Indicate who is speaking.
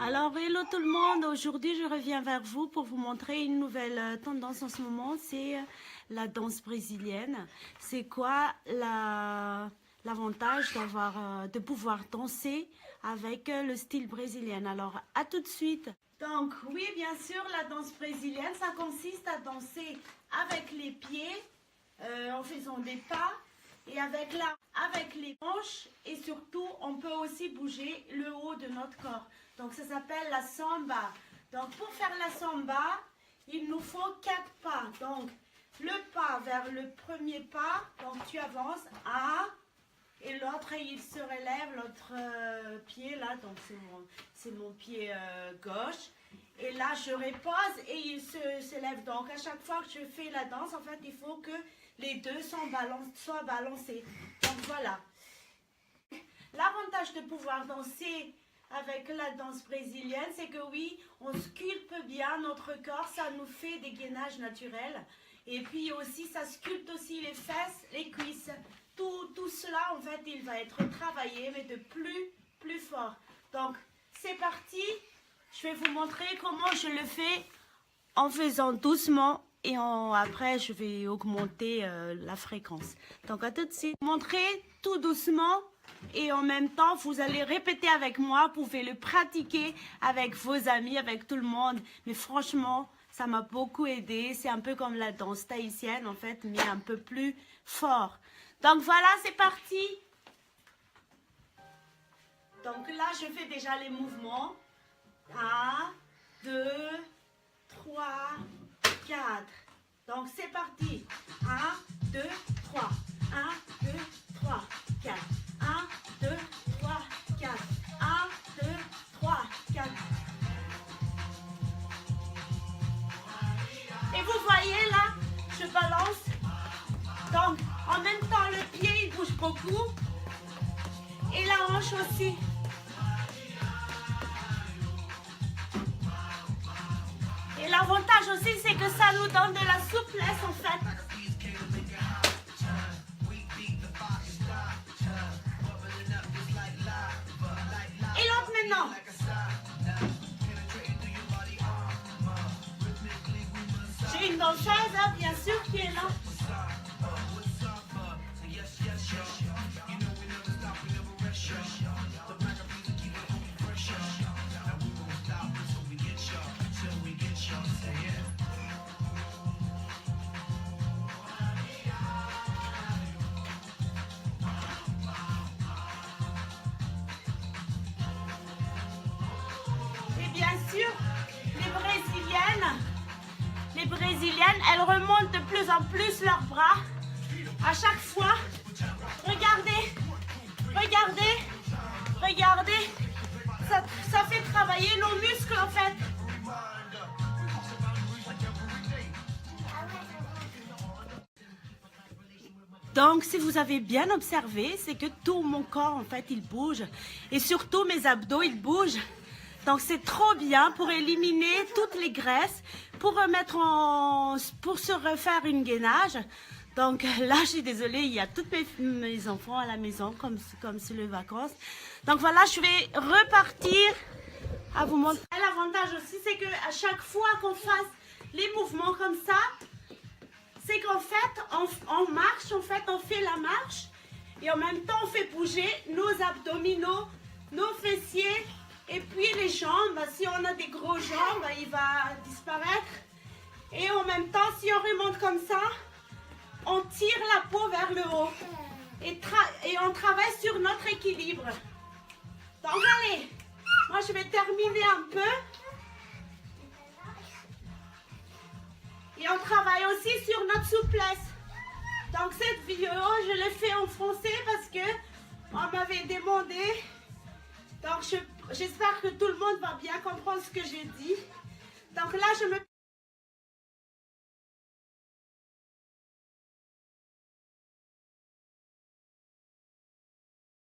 Speaker 1: Alors, hello tout le monde, aujourd'hui je reviens vers vous pour vous montrer une nouvelle tendance en ce moment, c'est la danse brésilienne. C'est quoi l'avantage de pouvoir danser avec le style brésilien? Alors, à tout de suite. Donc, oui, bien sûr, la danse brésilienne, ça consiste à danser avec les pieds, en faisant des pas, et avec les hanches, et surtout on peut aussi bouger le haut de notre corps. Donc ça s'appelle la samba. Donc pour faire la samba, il nous faut 4 pas. Donc le pas vers le premier pas, donc tu avances, un, et l'autre il se relève, l'autre pied là, donc c'est mon pied gauche. Et là je repose et il se lève. Donc à chaque fois que je fais la danse, en fait il faut que les deux soient balancés. Donc voilà. L'avantage de pouvoir danser avec la danse brésilienne, c'est que oui, on sculpte bien notre corps, ça nous fait des gainages naturels. Et puis aussi, ça sculpte aussi les fesses, les cuisses. Tout cela, en fait, il va être travaillé, mais de plus fort. Donc, c'est parti. Je vais vous montrer comment je le fais en faisant doucement. Et après, je vais augmenter la fréquence. Donc, à tout de suite. Montrer tout doucement. Et en même temps, vous allez répéter avec moi. Vous pouvez le pratiquer avec vos amis, avec tout le monde. Mais franchement, ça m'a beaucoup aidé. C'est un peu comme la danse tahitienne, en fait, mais un peu plus fort. Donc, voilà, c'est parti. Donc là, je fais déjà les mouvements. 1, 2, 3, 4. Donc, c'est parti. 1, 2, 3. 1, 2, 3, 4. 1, 2, 3, 4. 1, 2, 3, 4. Et vous voyez là, je balance. Donc, en même temps, le pied, il bouge beaucoup. Et la hanche aussi. Et l'avantage aussi, c'est que ça nous donne de la souplesse en fait. Et l'autre maintenant. J'ai une danseuse, hein, bien sûr, qui est là. Bien sûr, les Brésiliennes, elles remontent de plus en plus leurs bras à chaque fois. Regardez, regardez, regardez. Ça fait travailler nos muscles en fait. Donc, si vous avez bien observé, c'est que tout mon corps en fait, il bouge. Et surtout mes abdos, ils bougent. Donc c'est trop bien pour éliminer toutes les graisses, pour se refaire une gainage. Donc là, je suis désolée, il y a tous mes enfants à la maison, comme c'est les vacances. Donc voilà, je vais repartir à vous montrer. L'avantage aussi, c'est qu'à chaque fois qu'on fasse les mouvements comme ça, c'est qu'en fait, on marche, en fait, on fait la marche. Et en même temps, on fait bouger nos abdominaux, nos fessiers. Et puis les jambes, si on a des gros jambes, il va disparaître. Et en même temps, si on remonte comme ça, on tire la peau vers le haut. Et on travaille sur notre équilibre. Donc allez, moi je vais terminer un peu. Et on travaille aussi sur notre souplesse. Donc cette vidéo, je l'ai fait en français parce que on m'avait demandé. Donc j'espère que tout le monde va bien comprendre ce que j'ai dit. Donc là, je me